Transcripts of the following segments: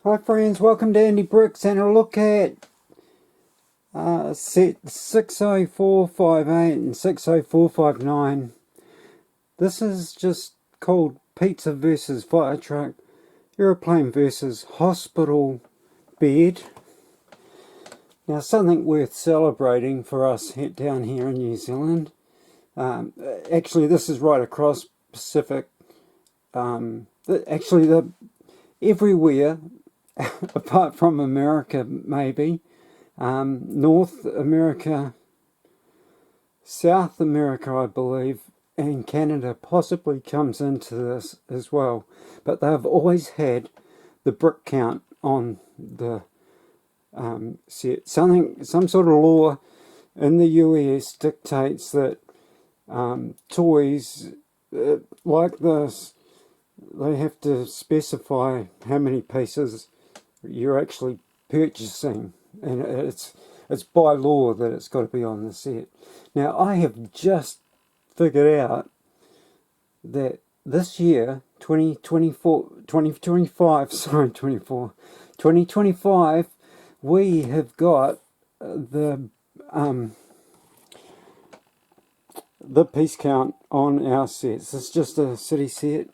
Hi friends, welcome to Andy Bricks and a look at set 60458 and 60459. This is just called Pizza versus Fire Truck, Aeroplane versus Hospital Bed. Now something worth celebrating for us down here in New Zealand. Actually this is right across Pacific. Everywhere apart from America, maybe. North America, South America, I believe, and Canada possibly comes into this as well. But they've always had the brick count on the set. Some sort of law in the US dictates that toys like this, they have to specify how many pieces you're actually purchasing, and it's by law that it's got to be on the set. Now I have just figured out that this year 2025 we have got the piece count on our sets. It's just a city set,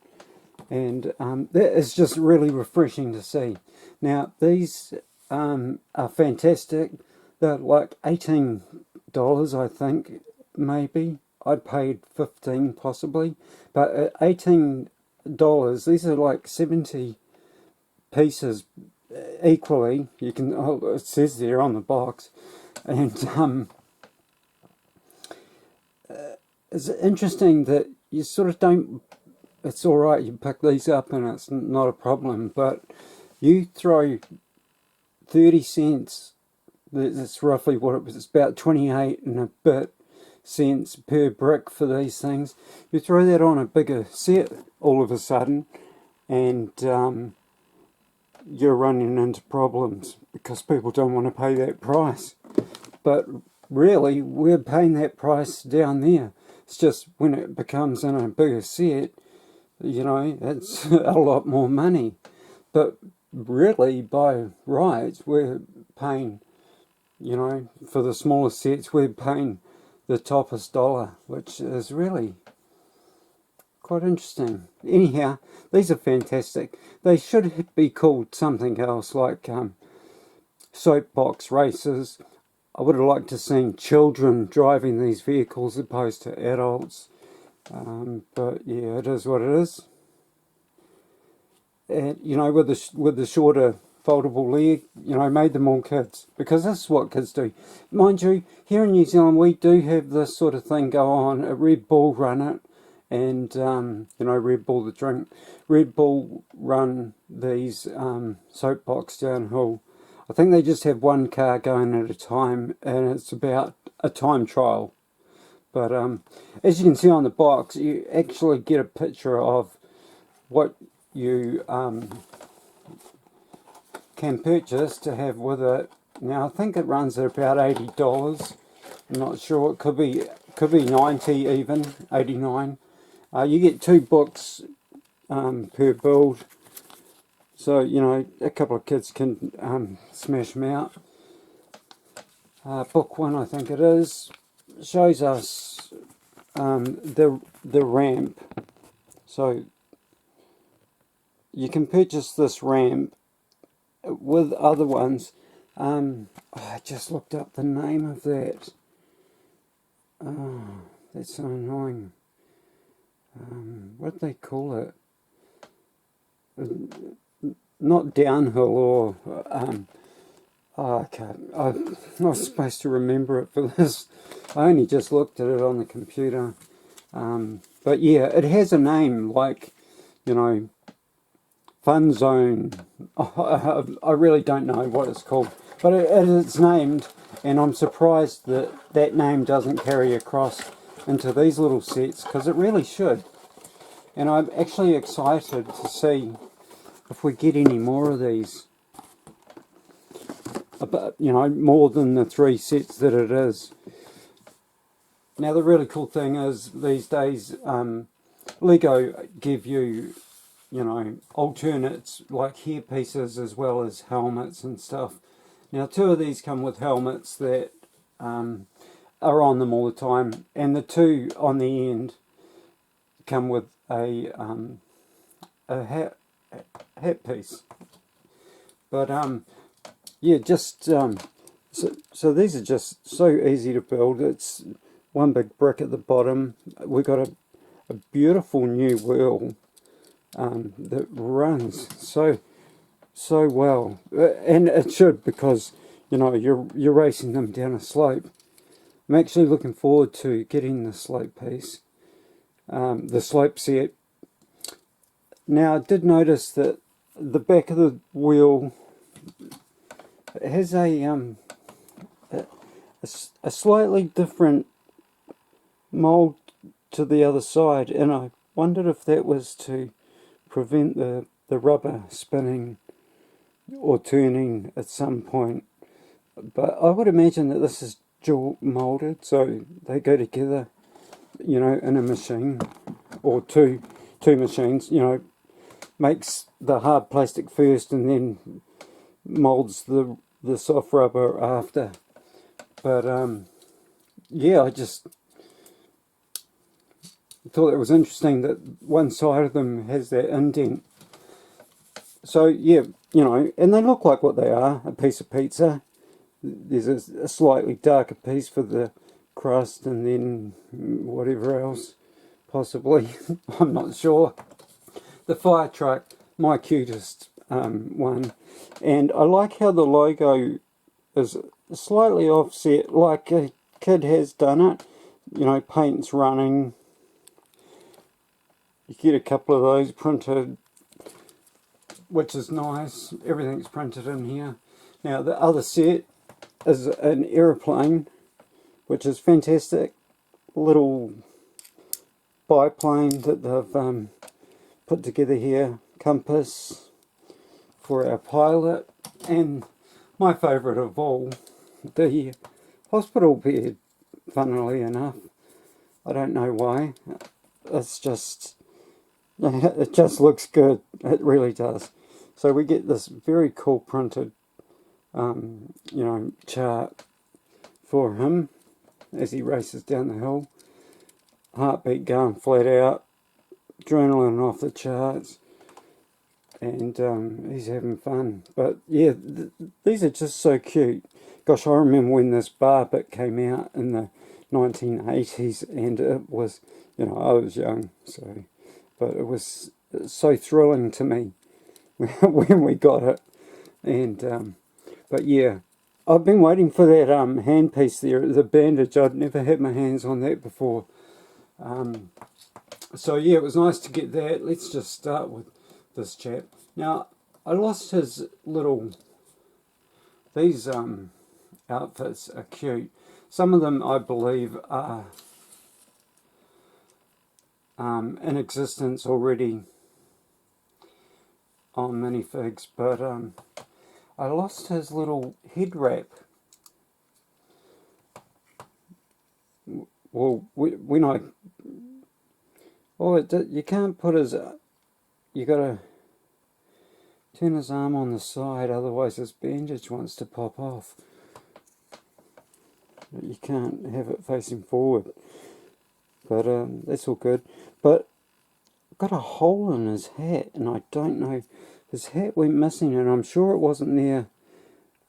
and that is just really refreshing to see. Now these are fantastic. They're like $18, I think, maybe. I paid $15 possibly, but at $18 these are like 70 pieces equally. You can, it says there on the box, and it's interesting that you sort of don't, it's alright, you pick these up and it's not a problem, but you throw 30 cents, that's roughly what it was, it's about 28 and a bit cents per brick for these things. You throw that on a bigger set all of a sudden, and you're running into problems because people don't want to pay that price. But really, we're paying that price down there. It's just when it becomes in a bigger set, you know, it's a lot more money. But really, by rights, we're paying, you know, for the smaller sets, we're paying the toppest dollar, which is really quite interesting. Anyhow, these are fantastic. They should be called something else, like soapbox races. I would have liked to see children driving these vehicles as opposed to adults. But yeah, it is what it is. And you know, with the shorter foldable leg, you know, made them all kids, because this is what kids do. Mind you, here in New Zealand we do have this sort of thing go on. A Red Bull run it, and you know, Red Bull the drink. Red Bull run these soapbox downhill. I think they just have one car going at a time, and it's about a time trial. But as you can see on the box, you actually get a picture of what you can purchase to have with it. Now I think it runs at about $80. I'm not sure. It could be 90 even, 89. You get 2 books per build, so you know a couple of kids can smash them out. Book 1, I think it is, shows us the ramp. So you can purchase this ramp with other ones. I just looked up the name of that. Oh, that's so annoying. What do they call it? Not downhill, or I can't. I'm not supposed to remember it for this. I only just looked at it on the computer. But yeah, it has a name, like, you know, Fun Zone. I really don't know what it's called, but it's named, and I'm surprised that that name doesn't carry across into these little sets, because it really should. And I'm actually excited to see if we get any more of these. But, you know, more than the 3 sets that it is. Now the really cool thing is, these days Lego give you you know, alternates like hair pieces as well as helmets and stuff. Now, two of these come with helmets that are on them all the time, and the two on the end come with a hat piece. But yeah, just so these are just so easy to build. It's one big brick at the bottom. We've got a beautiful new wheel that runs so well, and it should, because you know you're racing them down a slope. I'm actually looking forward to getting the slope piece, the slope set. Now, I did notice that the back of the wheel has a slightly different mold to the other side, and I wondered if that was to prevent the rubber spinning or turning at some point. But I would imagine that this is dual molded, so they go together, you know, in a machine, or two machines, you know, makes the hard plastic first and then molds the soft rubber after. But yeah, I just thought it was interesting that one side of them has that indent. So yeah, you know, and they look like what they are, a piece of pizza. There's a slightly darker piece for the crust, and then whatever else, possibly. I'm not sure. The fire truck, my cutest one. And I like how the logo is slightly offset, like a kid has done it. You know, paint's running. You get a couple of those printed, which is nice. Everything's printed in here. Now, the other set is an aeroplane, which is fantastic. Little biplane that they've put together here. Compass for our pilot, and my favourite of all, the hospital bed. Funnily enough, I don't know why. It's just, it just looks good. It really does. So we get this very cool printed, you know, chart for him as he races down the hill. Heartbeat going flat out, adrenaline off the charts, and he's having fun. But yeah, these are just so cute. Gosh, I remember when this bar bit came out in the 1980s, and it was, you know, I was young, so, but it was so thrilling to me when we got it. And but yeah, I've been waiting for that handpiece there, the bandage. I'd never had my hands on that before. So yeah, it was nice to get that. Let's just start with this chap. Now, I lost his little, these outfits are cute. Some of them, I believe, are in existence already on Minifigs, but I lost his little head wrap. Well, when I... Oh, you can't put his... You gotta turn his arm on the side, otherwise his bandage wants to pop off. You can't have it facing forward. But that's all good. But got a hole in his hat, and I don't know... His hat went missing, and I'm sure it wasn't there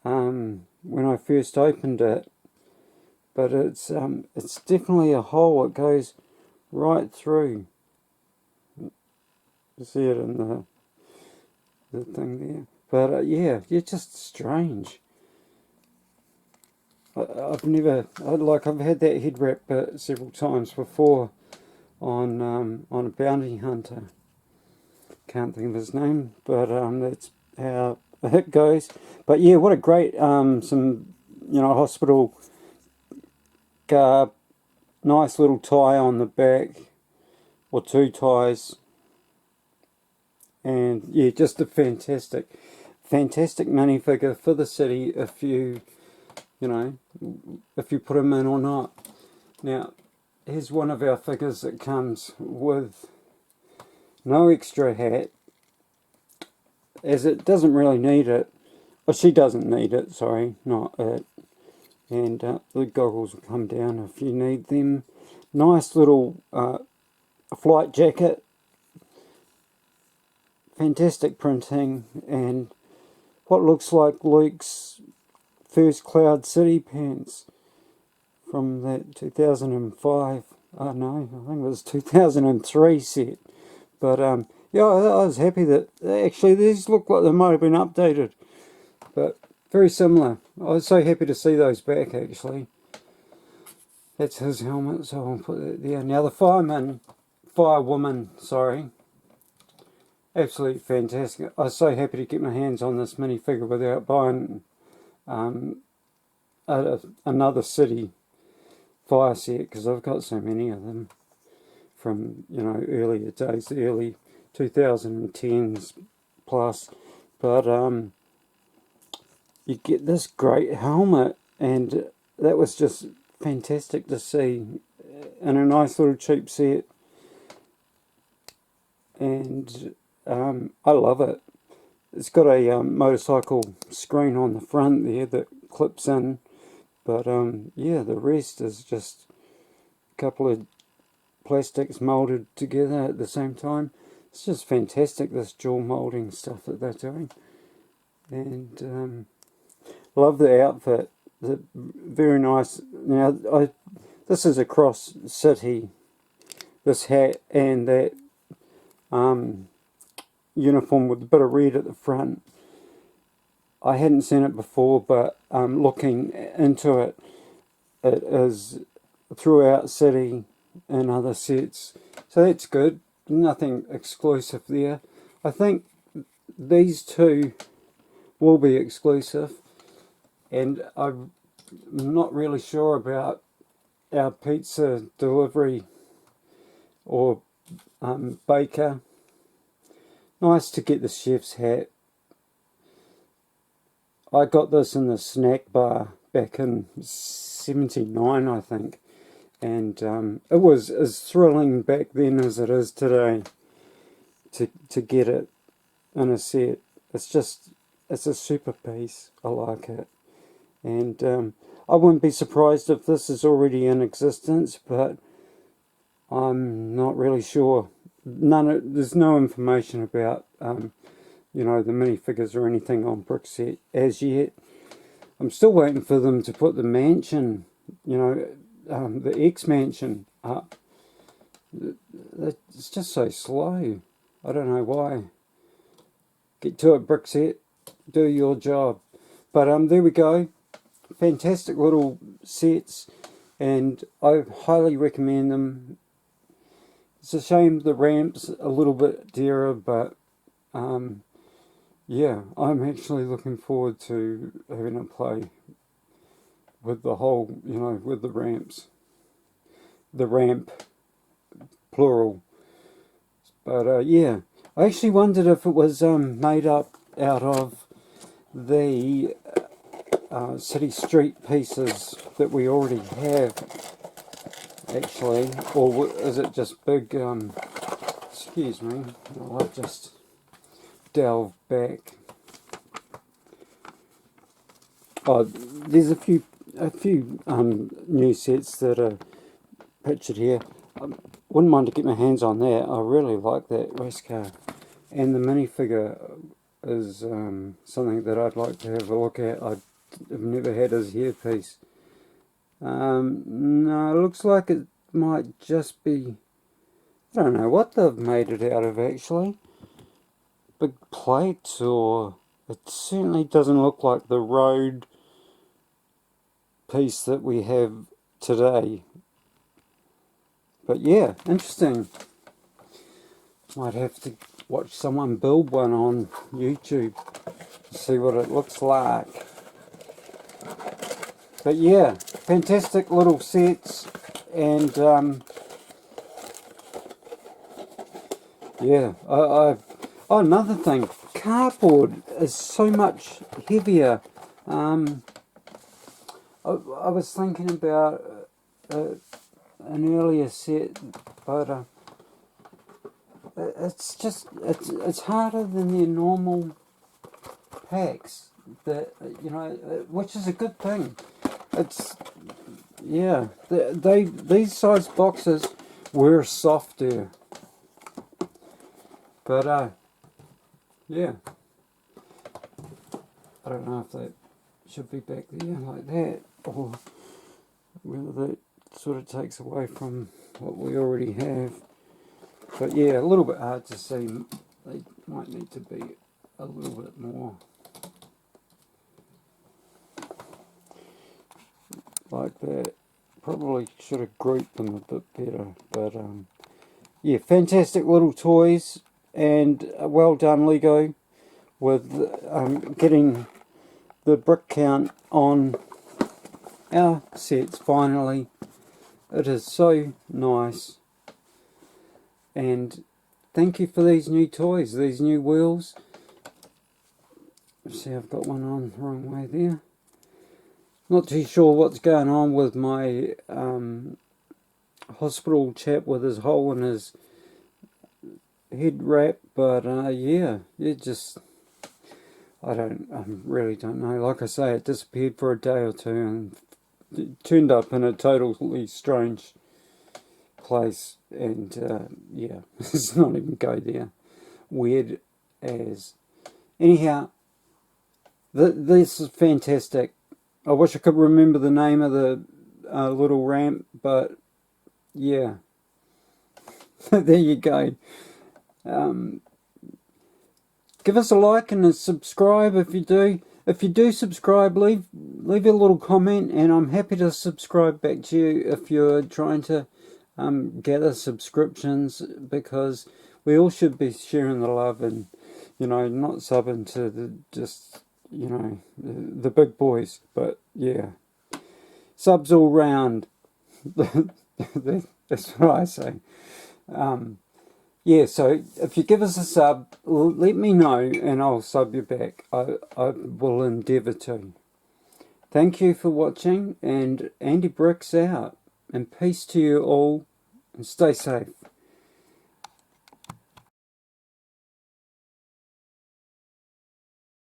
when I first opened it. But it's definitely a hole. It goes right through. You see it in the thing there. But yeah, it's just strange. I've never, I've had that head wrap several times before on a bounty hunter. Can't think of his name, but that's how it goes. But yeah, what a great some, you know, hospital garb. Nice little tie on the back, or two ties, and yeah, just a fantastic minifigure for the city if you know, if you put him in or not. Now, here's one of our figures that comes with no extra hat, as it doesn't really need it. Oh, she doesn't need it, sorry, not it. And the goggles will come down if you need them. Nice little flight jacket. Fantastic printing, and what looks like Luke's first Cloud City pants from that 2005. Oh no, I think it was 2003 set. But yeah, I was happy that actually these look like they might have been updated, but very similar. I was so happy to see those back actually. That's his helmet, so I'll put that there. Now the firewoman, sorry, absolutely fantastic. I was so happy to get my hands on this minifigure without buying another city fire set, because I've got so many of them from, you know, earlier days, the early 2010s plus. But you get this great helmet, and that was just fantastic to see in a nice little cheap set, and I love it. It's got a motorcycle screen on the front there that clips in, but yeah, the rest is just a couple of plastics molded together at the same time. It's just fantastic, this dual molding stuff that they're doing. And love the outfit. Very nice. Now, this is across city, this hat and that uniform with a bit of red at the front. I hadn't seen it before, but looking into it, it is throughout city and other sets. So that's good. Nothing exclusive there. I think these two will be exclusive, and I'm not really sure about our pizza delivery or baker. Nice to get the chef's hat. I got this in the snack bar back in '79, I think, and it was as thrilling back then as it is today to get it in a set. It's a super piece. I like it, and I wouldn't be surprised if this is already in existence, but I'm not really sure. There's no information about you know, the minifigures or anything on Brickset as yet. I'm still waiting for them to put the mansion, you know, the X mansion up. It's just so slow. I don't know why. Get to it, Brickset. Do your job. But there we go. Fantastic little sets, and I highly recommend them. It's a shame the ramp's a little bit dearer, but yeah, I'm actually looking forward to having a play with the whole, you know, with the ramps. The ramp, plural. But yeah, I actually wondered if it was made up out of the city street pieces that we already have, actually, or is it just big, excuse me, I'll just delve back. Oh, there's a few new sets that are pictured here. Wouldn't mind to get my hands on that. I really like that race car, and the minifigure is something that I'd like to have a look at. I've never had his hairpiece. No, it looks like it might just be, I don't know what they've made it out of actually. Big plates, or it certainly doesn't look like the road piece that we have today. But yeah, interesting. Might have to watch someone build one on YouTube to see what it looks like. But yeah, fantastic little sets, and yeah, oh, another thing, cardboard is so much heavier. I was thinking about an earlier set, but it's harder than their normal packs that, you know, which is a good thing. It's, yeah, these size boxes were softer, but yeah, I don't know if that should be back there like that, or whether that sort of takes away from what we already have. But yeah, a little bit hard to see. They might need to be a little bit more like that. Probably should have grouped them a bit better. But yeah, fantastic little toys, and well done Lego with getting the brick count on our sets finally. It is so nice, and thank you for these new toys, these new wheels. See, I've got one on the wrong way there. Not too sure what's going on with my hospital chap with his hole in his head wrap, but yeah, it just, I really don't know. Like I say, it disappeared for a day or two and it turned up in a totally strange place, and yeah, let's not even go there. Weird as. Anyhow, this is fantastic. I wish I could remember the name of the little ramp, but yeah, there you go. Give us a like and a subscribe if you do. If you do subscribe, leave a little comment, and I'm happy to subscribe back to you if you're trying to gather subscriptions, because we all should be sharing the love and, you know, not subbing to the just, you know, the big boys. But yeah, subs all round. That's what I say. Yeah, so if you give us a sub, let me know and I'll sub you back. I will endeavour to. Thank you for watching, and Andy Bricks out. And peace to you all, and stay safe.